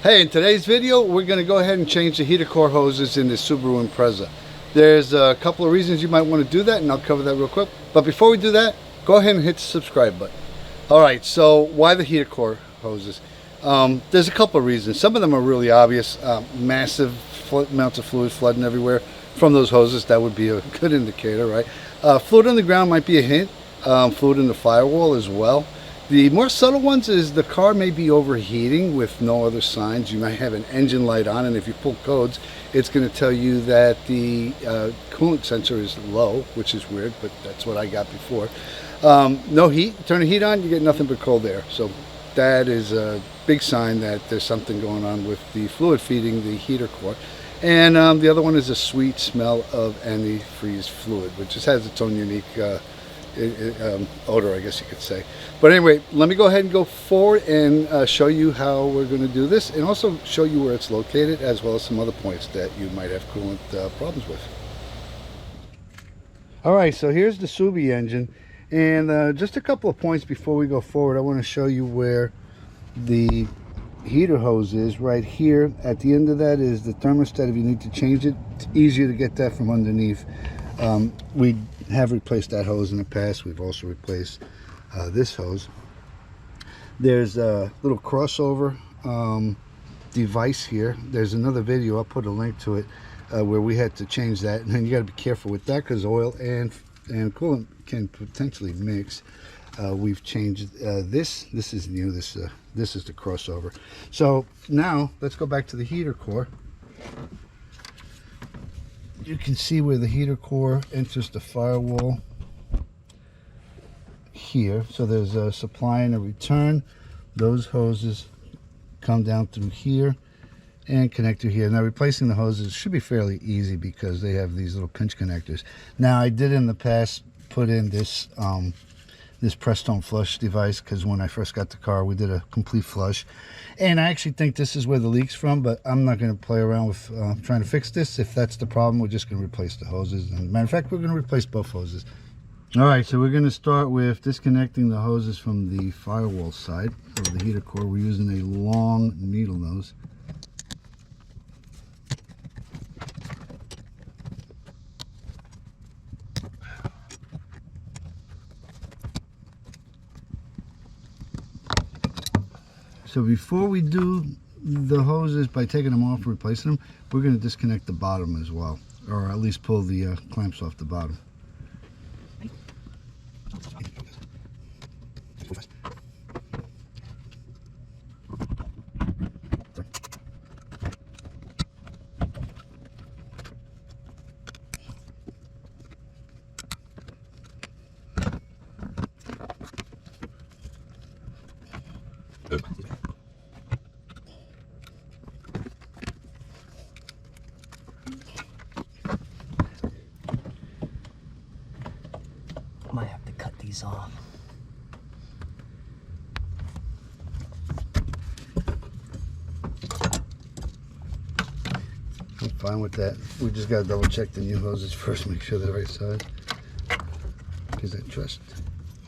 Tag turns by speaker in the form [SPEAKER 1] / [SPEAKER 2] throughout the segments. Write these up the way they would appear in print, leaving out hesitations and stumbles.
[SPEAKER 1] Hey, in today's video, we're going to go ahead and change the heater core hoses in the Subaru Impreza. There's a couple of reasons you might want to do that, and I'll cover that real quick. But before we do that, go ahead and hit the subscribe button. All right, so why the heater core hoses? There's a couple of reasons. Some of them are really obvious. Massive amounts of fluid flooding everywhere from those hoses. That would be a good indicator, right? Fluid on the ground might be a hint. Fluid in the firewall as well. The more subtle ones is the car may be overheating with no other signs. You might have an engine light on, and if you pull codes, it's going to tell you that the coolant sensor is low, which is weird, but that's what I got before. No heat. Turn the heat on, you get nothing but cold air. So that is a big sign that there's something going on with the fluid feeding the heater core. And the other one is a sweet smell of antifreeze fluid, which just has its own unique odor, I guess you could say. But anyway, let me go ahead and go forward and show you how we're going to do this, and also show you where it's located, as well as some other points that you might have coolant problems with. All right, so here's the Subi engine, and just a couple of points before we go forward. I want to show you where the heater hose is. Right here at the end of that is the thermostat. If you need to change it, it's easier to get that from underneath. We have replaced that hose in the past. We've also replaced this hose. There's a little crossover device here. There's another video, I'll put a link to it, where we had to change that, and then you got to be careful with that because oil and coolant can potentially mix. We've changed this is new. This is the crossover. So now let's go back to the heater core. You can see where the heater core enters the firewall here. So there's a supply and a return. Those hoses come down through here and connect to here. Now replacing the hoses should be fairly easy because they have these little pinch connectors. Now I did in the past put in this this Prestone flush device, because when I first got the car we did a complete flush, and I actually think this is where the leak's from, but I'm not going to play around with trying to fix this. If that's the problem, we're just going to replace the hoses, and matter of fact we're going to replace both hoses. All right, so we're going to start with disconnecting the hoses from the firewall side of the heater core. We're using a long needle nose. So before we do the hoses by taking them off and replacing them, we're going to disconnect the bottom as well, or at least pull the clamps off the bottom.
[SPEAKER 2] Might have to cut these off.
[SPEAKER 1] I'm fine with that. We just got to double check the new hoses first, make sure they're the right size, because I trust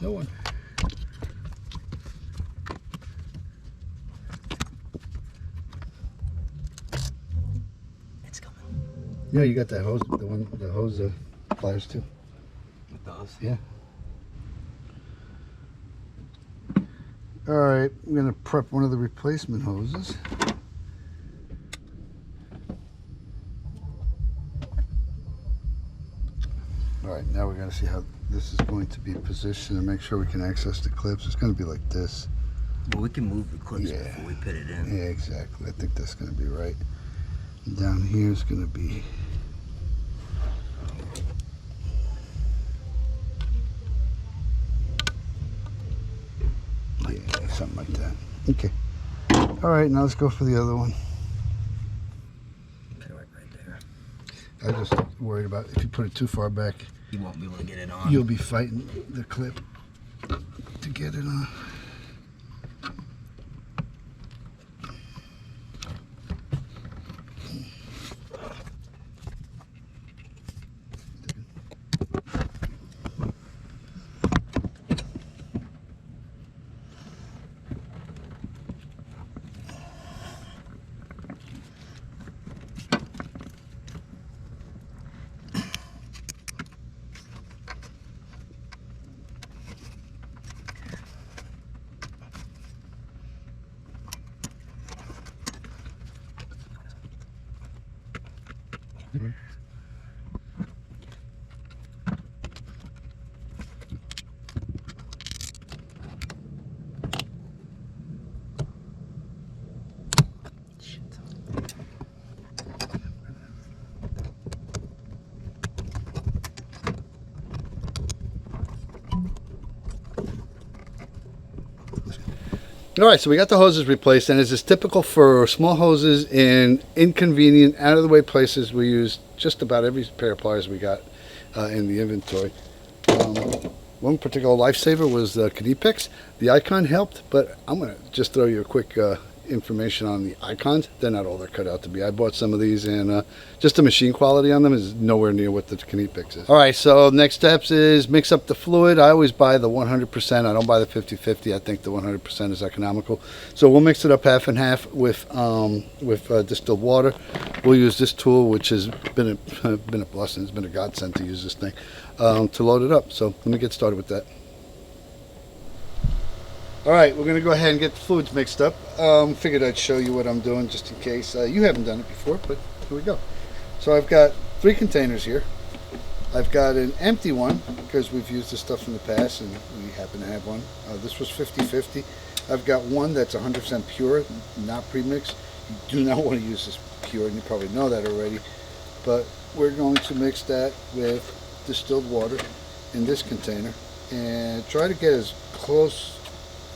[SPEAKER 1] no one.
[SPEAKER 2] It's coming.
[SPEAKER 1] Yeah, you got that hose, the hose pliers too.
[SPEAKER 2] It does?
[SPEAKER 1] Yeah. All right, I'm gonna prep one of the replacement hoses. All right, now we're gonna see how this is going to be positioned and make sure we can access the clips. It's gonna be like this.
[SPEAKER 2] Well, we can move the clips before we put it in.
[SPEAKER 1] Yeah, exactly. I think that's gonna be right. And down here is gonna be something like that. Okay. All right, now let's go for the other one.
[SPEAKER 2] Put it right there.
[SPEAKER 1] I just worried about if you put it too far back,
[SPEAKER 2] You won't be able to get it on.
[SPEAKER 1] you'll be fighting the clip to get it on. All right, so we got the hoses replaced, and as is typical for small hoses in inconvenient, out-of-the-way places, we use just about every pair of pliers we got in the inventory. One particular lifesaver was the Knipex. The icon helped, but I'm going to just throw you a quick information on the icons. They're not all they're cut out to be. I bought some of these, and just the machine quality on them is nowhere near what the Knipex is. All right, so next steps is mix up the fluid. I always buy the 100%. I don't buy the 50-50. I think the 100% is economical. So we'll mix it up half and half with distilled water. We'll use this tool, which has been a blessing. It's been a godsend to use this thing to load it up. So let me get started with that. All right, we're going to go ahead and get the fluids mixed up. Figured I'd show you what I'm doing just in case you haven't done it before, but here we go. So I've got 3 containers here. I've got an empty one because we've used this stuff in the past and we happen to have one. This was 50-50. I've got one that's 100% pure, not pre-mixed. You do not want to use this pure, and you probably know that already. But we're going to mix that with distilled water in this container and try to get as close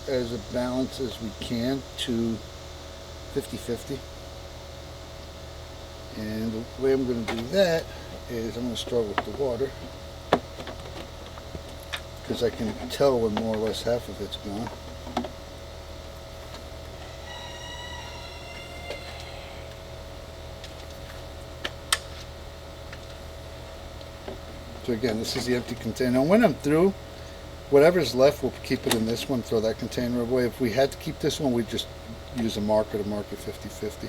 [SPEAKER 1] as a balance as we can to 50-50. And the way I'm going to do that is I'm going to start with the water, because I can tell when more or less half of it's gone. So again, this is the empty container. And when I'm through, whatever's left, we'll keep it in this one, throw that container away. If we had to keep this one, we'd just use a marker to mark it 50-50.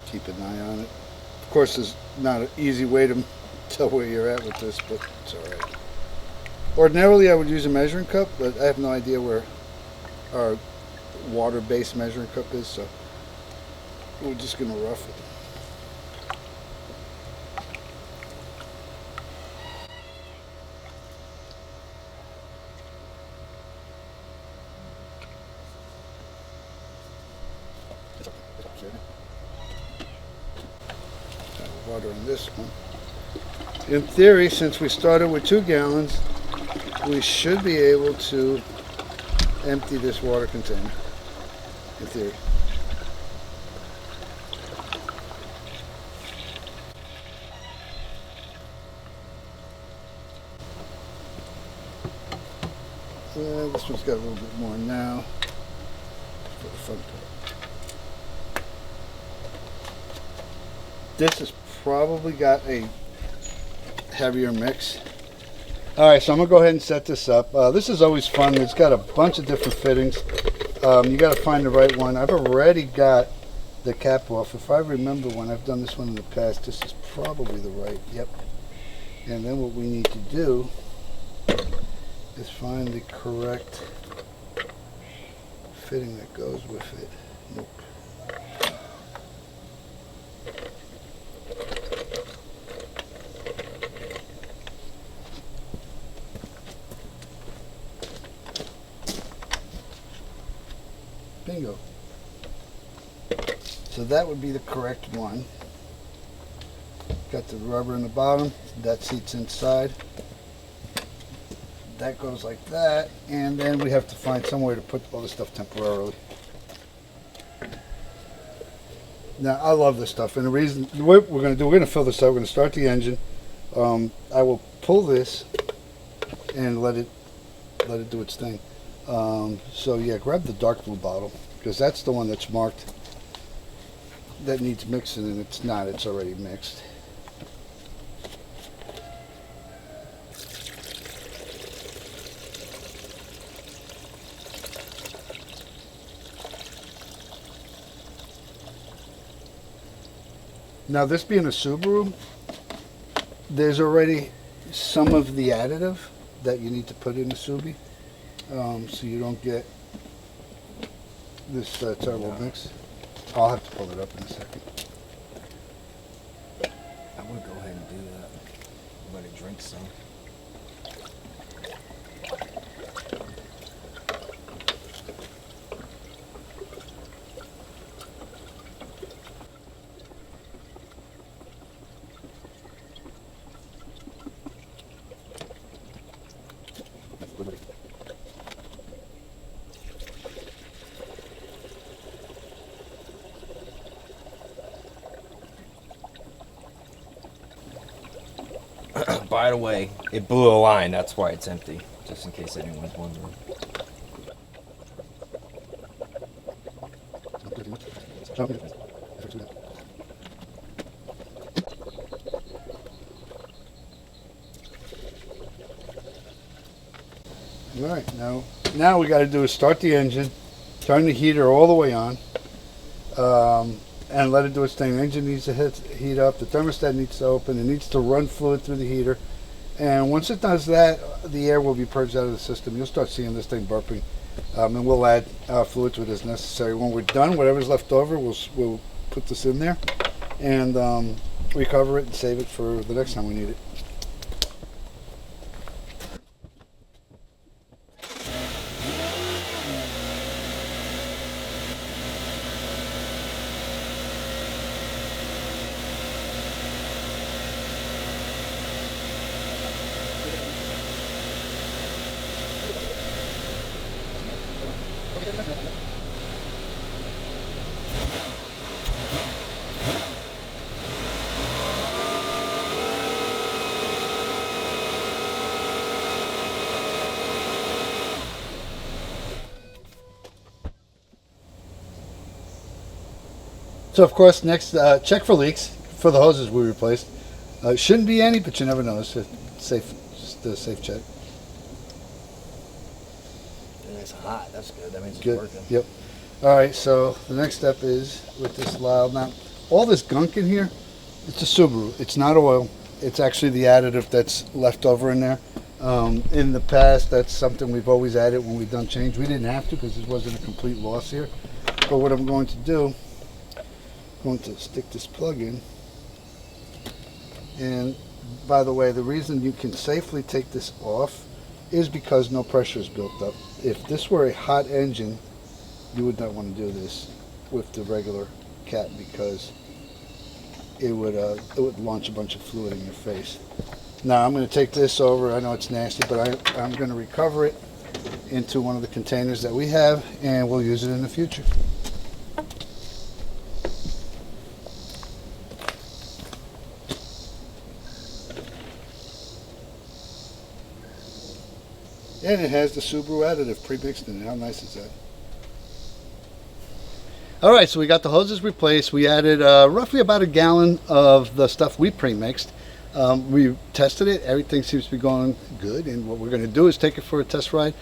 [SPEAKER 1] Keep an eye on it. Of course, there's not an easy way to tell where you're at with this, but it's all right. Ordinarily, I would use a measuring cup, but I have no idea where our water-based measuring cup is, so we're just going to rough it. Water in this one. In theory, since we started with 2 gallons, we should be able to empty this water container. In theory. This one's got a little bit more now for the fun part. This has probably got a heavier mix. Alright, so I'm going to go ahead and set this up. This is always fun. It's got a bunch of different fittings. You got to find the right one. I've already got the cap off. If I remember when I've done this one in the past, this is probably the right. Yep. And then what we need to do is find the correct fitting that goes with it. Nope. Bingo. So that would be the correct one. Got the rubber in the bottom, that seats inside. That goes like that, and then we have to find somewhere to put all this stuff temporarily. Now I love this stuff, and the reason what we're going to do, we're going to fill this up. We're going to start the engine. I will pull this and let it do its thing. So yeah, grab the dark blue bottle, because that's the one that's marked that needs mixing, and it's not, it's already mixed. Now this being a Subaru, there's already some of the additive that you need to put in the Subi, so you don't get this terrible mix. I'll have to pull it up in a second.
[SPEAKER 2] I would go ahead and do that. Let it drink some. By the way, it blew a line. That's why it's empty. Just in case anyone's wondering.
[SPEAKER 1] All right, now we got to do is start the engine, turn the heater all the way on, and let it do its thing. The engine needs to heat up, the thermostat needs to open, it needs to run fluid through the heater, and once it does that, the air will be purged out of the system. You'll start seeing this thing burping, and we'll add fluid to it as necessary. When we're done, whatever's left over, we'll put this in there and recover it and save it for the next time we need it. So of course, next check for leaks for the hoses we replaced. Shouldn't be any, but you never know. It's safe, just a safe check.
[SPEAKER 2] And it's hot. That's good. That means it's
[SPEAKER 1] Good.
[SPEAKER 2] working.
[SPEAKER 1] Yep. All right. So the next step is with this valve. Now, all this gunk in here, it's a Subaru. It's not oil. It's actually the additive that's left over in there. In the past, that's something we've always added when we've done change. We didn't have to because it wasn't a complete loss here. But what I'm going to do, I'm going to stick this plug in. And by the way, the reason you can safely take this off is because no pressure is built up. If this were a hot engine, you would not want to do this with the regular cat because it would launch a bunch of fluid in your face. Now I'm going to take this over. I know it's nasty, but I'm going to recover it into one of the containers that we have, and we'll use it in the future. And it has the Subaru additive pre-mixed in it. How nice is that? All right, so we got the hoses replaced. We added roughly about a gallon of the stuff we pre-mixed. We tested it. Everything seems to be going good. And what we're going to do is take it for a test ride.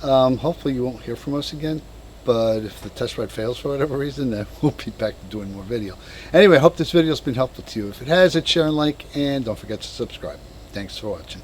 [SPEAKER 1] Hopefully you won't hear from us again. But if the test ride fails for whatever reason, then we'll be back to doing more video. Anyway, I hope this video has been helpful to you. If it has, hit share and like. And don't forget to subscribe. Thanks for watching.